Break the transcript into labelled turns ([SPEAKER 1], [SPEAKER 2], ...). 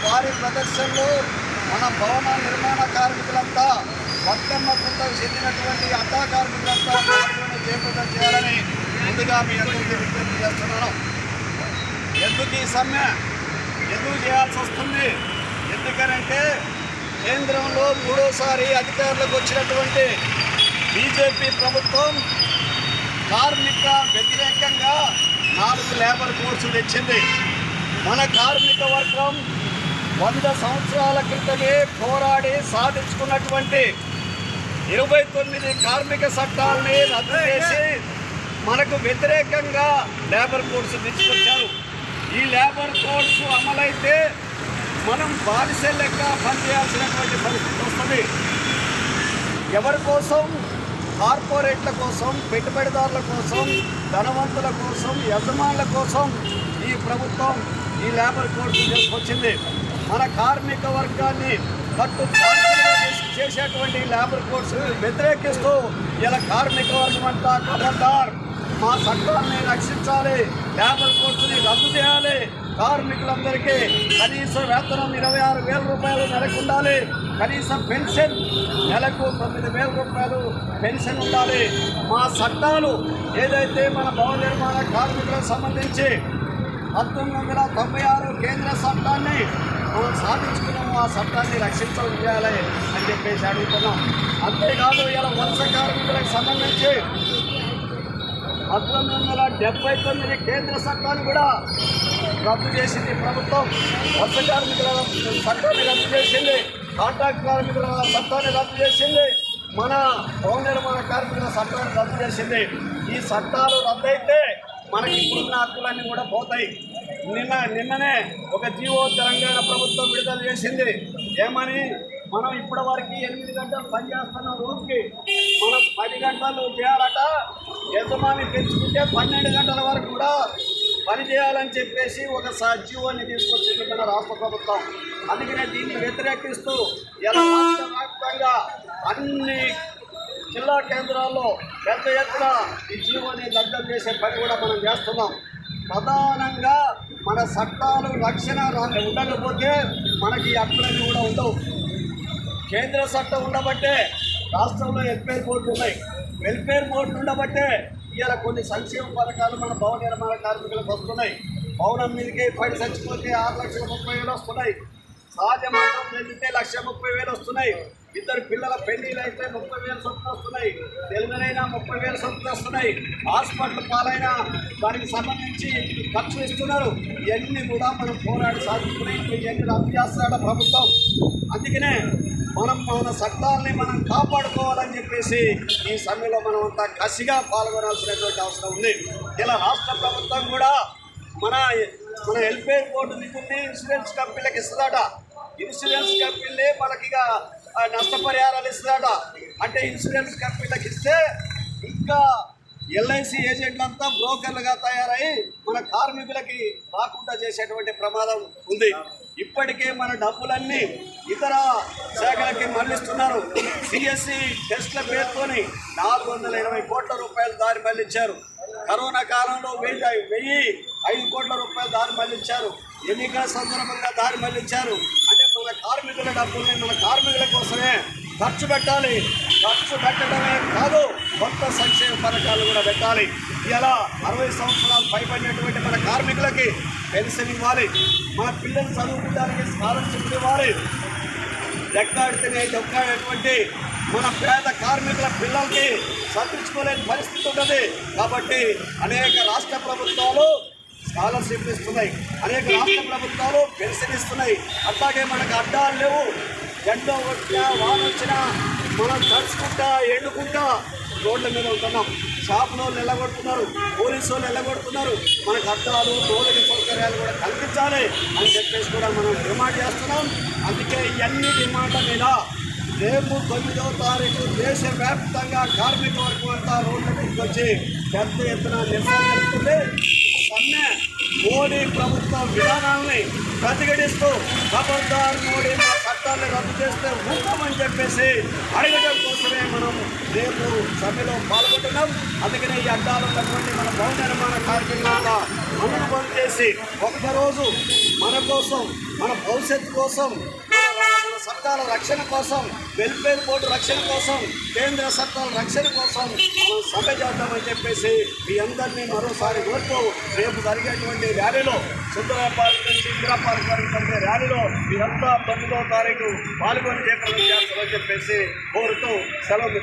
[SPEAKER 1] భారీ ప్రదర్శనలో మన భవన నిర్మాణ కార్మికులంతా బతుకమ్మ కుంటకు చెందినటువంటి అడ్డా కార్మికులంతా పాల్గొని చేపట్టం చేయాలని ముందుగా మీ అందరికీ విజ్ఞప్తి చేస్తున్నాను. ఎందుకు ఈ సమ్మె ఎందుకు చేయాల్సి వస్తుంది? ఎందుకనంటే కేంద్రంలో మూడోసారి అధికారులకు వచ్చినటువంటి బీజేపీ ప్రభుత్వం కార్మిక వ్యతిరేకంగా 4 లేబర్ కోడ్స్ తెచ్చింది. మన కార్మిక వర్గం 100 సంవత్సరాల క్రితమే పోరాడి సాధించుకున్నటువంటి 29 కార్మిక చట్టాలని రద్దు చేసి మనకు వ్యతిరేకంగా లేబర్ కోడ్స్ తీసుకొచ్చారు. ఈ లేబర్ కోడ్స్ అమలైతే మనం బానిస లెక్క పనిచేయాల్సినటువంటి పరిస్థితి వస్తుంది. ఎవరి కోసం? కార్పొరేట్ల కోసం, పెట్టుబడిదారుల కోసం, ధనవంతుల కోసం, యజమానుల కోసం ఈ ప్రభుత్వం ఈ లేబర్ కోడ్స్ తీసుకొచ్చింది. మన కార్మిక వర్గాన్ని చేసేటువంటి లేబర్ కోడ్స్ వ్యతిరేకిస్తూ ఇలా కార్మిక వర్గం అంతా ఖబర్దార్, మా చట్టాన్ని రక్షించాలి, లేబర్ కోడ్స్ని రద్దు చేయాలి, కార్మికులందరికీ కనీస వేతనం 26,000 రూపాయలు నెలకు ఉండాలి, కనీసం పెన్షన్ నెలకు 9,000 రూపాయలు పెన్షన్ ఉండాలి. మా చట్టాలు ఏదైతే మన భవన నిర్మాణ కార్మికులకు సంబంధించి 1996 కేంద్ర చట్టాన్ని మనం సాధించుకున్నాము, ఆ చట్టాన్ని రక్షించాలి అని చెప్పేసి అడుగుతున్నాం. అంతేకాదు ఇలా వలస కార్మికులకు సంబంధించి 1979 కేంద్ర చట్టాన్ని కూడా రద్దు చేసింది ప్రభుత్వం. వలస కార్మికుల చట్టాన్ని రద్దు చేసింది, కాంట్రాక్ట్ కార్మికుల చట్టాన్ని రద్దు చేసింది, మన భవన నిర్మాణ కార్మికుల చట్టాన్ని రద్దు చేసింది. ఈ చట్టాలు రద్దయితే మనకి ఇప్పుడున్న హక్కులన్నీ కూడా పోతాయి. నిన్ననే ఒక జీవో తెలంగాణ ప్రభుత్వం విడుదల చేసింది. ఏమని? మనం ఇప్పటి వరకు 8 గంటలు పనిచేస్తున్న రోజుకి మనం 10 గంటలు చేయాలట, యజమాని పెంచుకుంటే 12 గంటల వరకు కూడా పని చేయాలని చెప్పేసి ఒక జీవోని తీసుకొచ్చింది మన రాష్ట్ర ప్రభుత్వం. అందుకనే దీన్ని వ్యతిరేకిస్తూ ఇలా రాష్ట్ర వ్యాప్తంగా అన్ని జిల్లా కేంద్రాల్లో పెద్ద ఎత్తున ఈ జీవోని దగ్గర చేసే పని కూడా మనం చేస్తున్నాం. ప్రధానంగా మన చట్టాలు రక్షణ ఉండకపోతే మనకి హక్కులన్నీ కూడా ఉండవు. కేంద్ర చట్టం ఉండబట్టే రాష్ట్రంలో వెల్ఫేర్ బోర్డు ఉన్నాయి, వెల్ఫేర్ బోర్డు ఉండబట్టే ఇలా కొన్ని సంక్షేమ పథకాలు మన భవన నిర్మాణ కార్మికులకు వస్తున్నాయి. భవనం మీదకి పడి చచ్చిపోతే 6,30,000 వస్తున్నాయి, సహజ మరణం చెందితే 1,30,000 వస్తున్నాయి, 2 పిల్లల పెళ్లిలు అయితే 30,000 చొప్పున వస్తున్నాయి, తెలివైనా 30,000 చొప్పున వస్తున్నాయి, హాస్పిటల్ పాలైనా దానికి సంబంధించి ఖర్చు ఇస్తున్నారు. ఇవన్నీ కూడా మనం పోరాడి సాధించుకుని ఇవన్నీ రద్దు చేస్తున్నాడు ప్రభుత్వం. అందుకనే మన చట్టాలని మనం కాపాడుకోవాలని చెప్పేసి ఈ సమ్మెలో మనం అంతా కసిగా పాల్గొనాల్సినటువంటి అవసరం ఉంది. ఇలా రాష్ట్ర ప్రభుత్వం కూడా మన వెల్ఫేర్ బోర్డు నిధుల్ని ఇన్సూరెన్స్ కంపెనీలకు ఇస్తుందట. ఇన్సూరెన్స్ కంపెనీలే మనకి నష్టపరిహారాలు ఇస్తుందట. అంటే ఇన్సూరెన్స్ కంపెనీలకు ఇస్తే ఇంకా ఎల్ఐసి ఏజెంట్లంతా బ్రోకర్లుగా తయారై మన కార్మికులకి రాకుండా చేసేటువంటి ప్రమాదం ఉంది. ఇప్పటికే మన డబ్బులన్నీ ఇతర శాఖలకి మళ్లిస్తున్నారు. సిఎస్సి టెస్ట్ల పేరుతోని 420 కోట్ల రూపాయలు దారి మళ్లించారు. కరోనా కాలంలో 1,005 కోట్ల రూపాయలు దారి మళ్లించారు. ఎన్నికల సందర్భంగా దారి మళ్లించారు. అంటే మన కార్మికుల డబ్బుల్ని మన కార్మికుల కోసమే ఖర్చు పెట్టాలి. ఖర్చు పెట్టడమే కాదు, కొత్త సంక్షేమ పథకాలు కూడా పెట్టాలి. ఇలా 60 సంవత్సరాలు పైబడినటువంటి మన కార్మికులకి పెన్షన్ ఇవ్వాలి, మన పిల్లలు చదువుకోవడానికి స్కాలర్షిప్ ఇవ్వాలి. ఎక్కడితేనే దొక్కాడేటువంటి మన పేద కార్మికుల పిల్లలకి చదివించుకోలేని పరిస్థితి ఉంటుంది. కాబట్టి అనేక రాష్ట్ర ప్రభుత్వాలు స్కాలర్షిప్ ఇస్తున్నాయి, అనేక రాష్ట్ర ప్రభుత్వాలు పెన్షన్ ఇస్తున్నాయి. అట్లాగే మనకు అడ్డాలు లేవు. ఎండ వచ్చినా వాన వచ్చినా మనం తడుచుకుంటా ఎండుకుంటా రోడ్ల మీద ఉంటున్నాం. షాపులో నిలబడుతున్నారు, పోలీసు వాళ్ళు నిలబడుతున్నారు. మనకు అద్దాలు రోడ్డు సౌకర్యాలు కూడా కల్పించాలి అని చెప్పేసి కూడా మనం డిమాండ్ చేస్తున్నాం. అందుకే ఇవన్నీ డిమాండ్ల మీద రేపు 9వ తారీఖు దేశవ్యాప్తంగా కార్మిక వర్గం అంతా రోడ్ల మీదకి వచ్చి పెద్ద ఎత్తున నిరసన జరుగుతుంది. సమ్మె మోడీ ప్రభుత్వ విధానాలని ప్రతిఘటిస్తూ ఖబర్దార్ మోడీ మా చట్టాన్ని రద్దు చేస్తే ఊరుకోమని చెప్పేసి అడగడం కోసమే మనం రేపు సమ్మెలో పాల్గొంటున్నాం. అందుకనే ఈ అడ్డాలు ఉన్నటువంటి మన భవన నిర్మాణ కార్మికుల మనను బంద్ చేసి ఒక్కరోజు మన కోసం, మన భవిష్యత్తు కోసం, మన సత్తాల రక్షణ కోసం, వెల్ఫేర్ బోర్డు రక్షణ కోసం, కేంద్ర సత్తాల రక్షణ కోసం మనం సభ చేద్దామని చెప్పేసి మీ అందరినీ మరోసారి కోరుతూ రేపు జరిగేటువంటి ర్యాలీలో సుందర పార్క్ నుంచి ఇందిరా పార్క్ వరకు జరిగే ర్యాలీలో మీరంతా 9వ తారీఖు పాల్గొని జయప్రదం చేస్తామని చెప్పేసి కోరుతూ సెలవు.